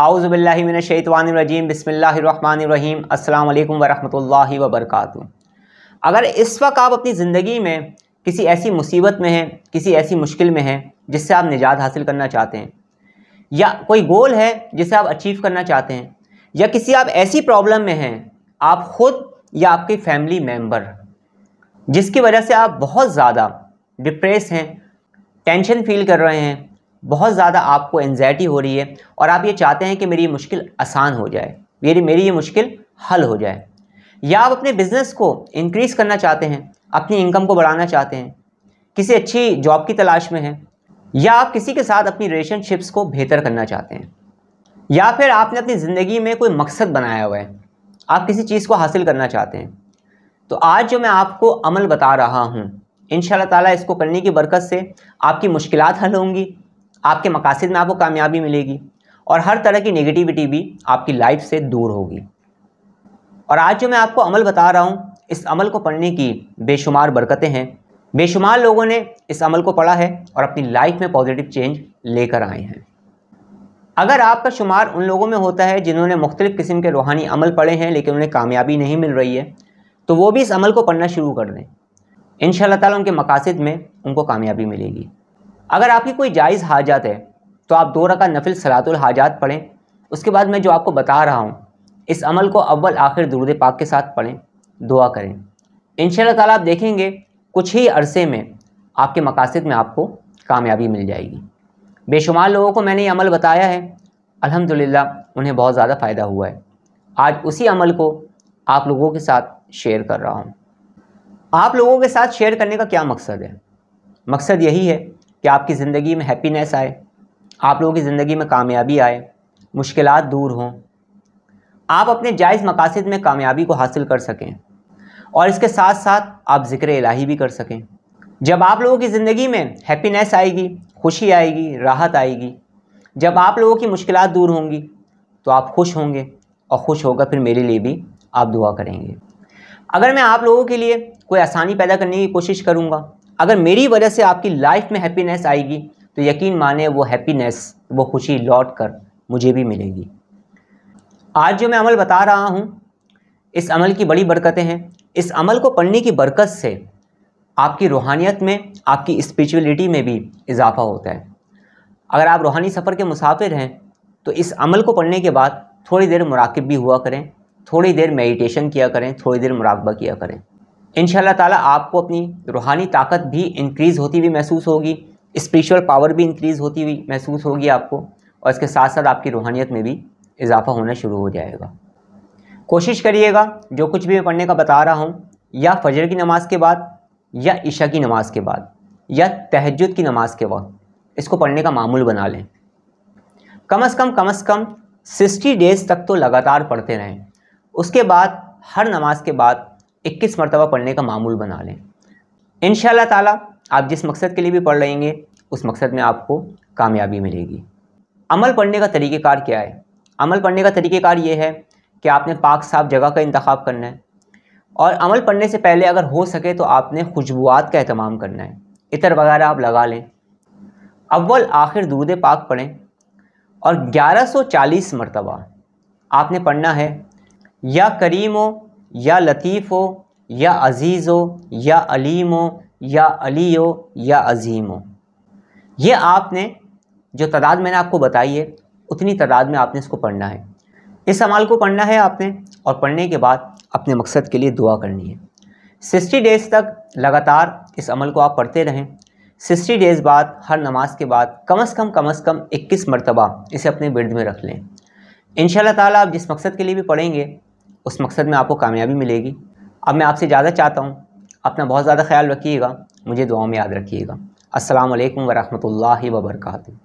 आऊज़ु बिल्लाहि मिनश शैतानिर रजीम बिस्मिल्लाहिर रहमानिर रहीम अस्सलामु अलैकुम वरहमतुल्लाहि वबरकातुहू। अगर इस वक्त आप अपनी ज़िंदगी में किसी ऐसी मुसीबत में हैं, किसी ऐसी मुश्किल में हैं जिससे आप निजात हासिल करना चाहते हैं, या कोई गोल है जिसे आप अचीव करना चाहते हैं, या किसी आप ऐसी प्रॉब्लम में हैं, आप ख़ुद या आपके फैमिली मेम्बर, जिसकी वजह से आप बहुत ज़्यादा डिप्रेस हैं, टेंशन फील कर रहे हैं, बहुत ज़्यादा आपको एंजाइटी हो रही है और आप ये चाहते हैं कि मेरी ये मुश्किल आसान हो जाए, मेरी ये मुश्किल हल हो जाए, या आप अपने बिज़नेस को इंक्रीज़ करना चाहते हैं, अपनी इनकम को बढ़ाना चाहते हैं, किसी अच्छी जॉब की तलाश में हैं, या आप किसी के साथ अपनी रिलेशनशिप्स को बेहतर करना चाहते हैं, या फिर आपने अपनी ज़िंदगी में कोई मकसद बनाया हुआ है, आप किसी चीज़ को हासिल करना चाहते हैं। तो आज जो मैं आपको अमल बता रहा हूँ, इंशाअल्लाह ताला इसको करने की बरकत से आपकी मुश्किलात हल होंगी, आपके मकासद में आपको कामयाबी मिलेगी और हर तरह की नेगेटिविटी भी आपकी लाइफ से दूर होगी। और आज जो मैं आपको अमल बता रहा हूँ, इस अमल को पढ़ने की बेशुमार बरकतें हैं। बेशुमार लोगों ने इस अमल को पढ़ा है और अपनी लाइफ में पॉजिटिव चेंज लेकर आए हैं। अगर आपका शुमार उन लोगों में होता है जिन्होंने मुख्तलिफ़ किस्म के रूहानी अमल पढ़े हैं लेकिन उन्हें कामयाबी नहीं मिल रही है, तो वो भी इस अमल को पढ़ना शुरू कर दें। इंशाअल्लाह ताला उनके मकासद में उनको कामयाबी मिलेगी। अगर आपकी कोई जायज़ हाजात है तो आप 2 रकात नफिल सलातुल हाजात पढ़ें। उसके बाद मैं जो आपको बता रहा हूँ, इस अमल को अव्वल आखिर दुरूद पाक के साथ पढ़ें, दुआ करें। इंशाअल्लाह ताला आप देखेंगे कुछ ही अरसे में आपके मकासद में आपको कामयाबी मिल जाएगी। बेशुमार लोगों को मैंने ये अमल बताया है, अल्हम्दुलिल्लाह उन्हें बहुत ज़्यादा फ़ायदा हुआ है। आज उसी अमल को आप लोगों के साथ शेयर कर रहा हूँ। आप लोगों के साथ शेयर करने का क्या मकसद है? मकसद यही है कि आपकी ज़िंदगी में हैप्पीनेस आए, आप लोगों की ज़िंदगी में कामयाबी आए, मुश्किलात दूर हों, आप अपने जायज़ मकासद में कामयाबी को हासिल कर सकें और इसके साथ साथ आप ज़िक्र इलाही भी कर सकें। जब आप लोगों की ज़िंदगी में हैप्पीनेस आएगी, खुशी आएगी, राहत आएगी, जब आप लोगों की मुश्किलात दूर होंगी तो आप खुश होंगे और खुश होकर फिर मेरे लिए भी आप दुआ करेंगे। अगर मैं आप लोगों के लिए कोई आसानी पैदा करने की कोशिश करूँगा, अगर मेरी वजह से आपकी लाइफ में हैप्पीनेस आएगी, तो यकीन माने वो हैप्पीनेस, वो खुशी लौट कर मुझे भी मिलेगी। आज जो मैं अमल बता रहा हूँ, इस अमल की बड़ी बरकतें हैं। इस अमल को पढ़ने की बरकत से आपकी रूहानियत में, आपकी स्पिरिचुअलिटी में भी इजाफा होता है। अगर आप रूहानी सफ़र के मुसाफिर हैं तो इस अमल को पढ़ने के बाद थोड़ी देर मुराकिब भी हुआ करें, थोड़ी देर मेडिटेशन किया करें, थोड़ी देर मुराकबा किया करें। इंशाअल्लाह ताला आपको अपनी रूहानी ताकत भी इंक्रीज़ होती हुई महसूस होगी, स्पिरिचुअल पावर भी इंक्रीज़ होती हुई महसूस होगी आपको, और इसके साथ साथ आपकी रूहानियत में भी इजाफा होना शुरू हो जाएगा। कोशिश करिएगा जो कुछ भी मैं पढ़ने का बता रहा हूँ, या फजर की नमाज़ के बाद, या इशा की नमाज़ के बाद, या तहज्जुद की नमाज़ के वक्त इसको पढ़ने का मामूल बना लें। कम से कम 60 डेज़ तक तो लगातार पढ़ते रहें। उसके बाद हर नमाज के बाद 21 मरतबा पढ़ने का मामूल बना लें। इंशाअल्लाह ताला आप जिस मकसद के लिए भी पढ़ रहेंगे, उस मकसद में आपको कामयाबी मिलेगी। अमल पढ़ने का तरीक़ेकार क्या है? अमल पढ़ने का तरीक़ेकार ये है कि आपने पाक साफ जगह का इंतखाब करना है, और अमल पढ़ने से पहले अगर हो सके तो आपने खुशबुआत का एहतमाम करना है। इतर वगैरह आप लगा लें। अव्वल आखिर दुरूद पाक पढ़ें और 1140 मरतबा आपने पढ़ना है, या करीम हो, या लतीफ़ हो, या अज़ीज़ हो, या अलीम हो, या अली हो, या अज़ीम हो। ये आपने जो तादाद मैंने आपको बताई है, उतनी तादाद में आपने इसको पढ़ना है। इस अमल को पढ़ना है आपने, और पढ़ने के बाद अपने मकसद के लिए दुआ करनी है। 60 डेज़ तक लगातार इस अमल को आप पढ़ते रहें। 60 डेज़ बाद हर नमाज के बाद कम से कम 21 मरतबा इसे अपने विर्द में रख लें। इंशाअल्लाह ताला आप जिस मकसद के लिए भी पढ़ेंगे, उस मकसद में आपको कामयाबी मिलेगी। अब मैं आपसे इजाज़त चाहता हूँ। अपना बहुत ज़्यादा ख्याल रखिएगा, मुझे दुआओं में याद रखिएगा। अस्सलामु अलैकुम वरहमतुल्लाहि वबरकातुहू।